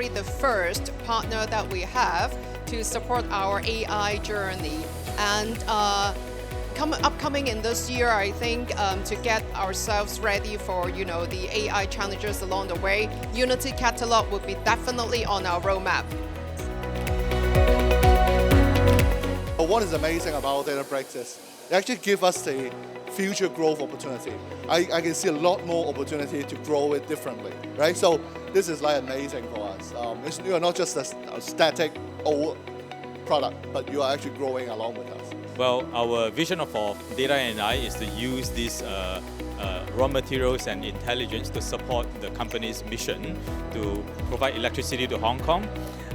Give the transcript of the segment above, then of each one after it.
probably the first partner that we have to support our AI journey. And upcoming in this year, I think to get ourselves ready for the AI challenges along the way, Unity Catalog will be definitely on our roadmap. What is amazing about Databricks is it actually gives us the future growth opportunity. I can see a lot more opportunity to grow it differently, right? So this is like amazing for us. You're not just a static old product, but you are actually growing along with us. Well, our vision for data and AI is to use these raw materials and intelligence to support the company's mission to provide electricity to Hong Kong,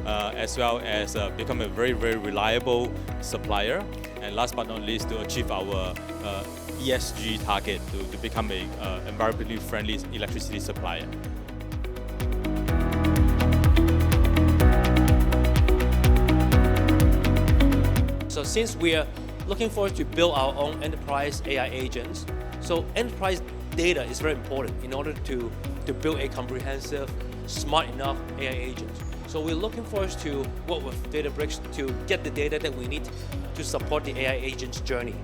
as well as become a very, very reliable supplier. And last but not least, to achieve our ESG target to become a environmentally friendly electricity supplier. So since we are looking forward to build our own enterprise AI agents, so enterprise data is very important in order to build a comprehensive, smart enough AI agent. So we're looking forward to work with Databricks to get the data that we need to support the AI agent's journey.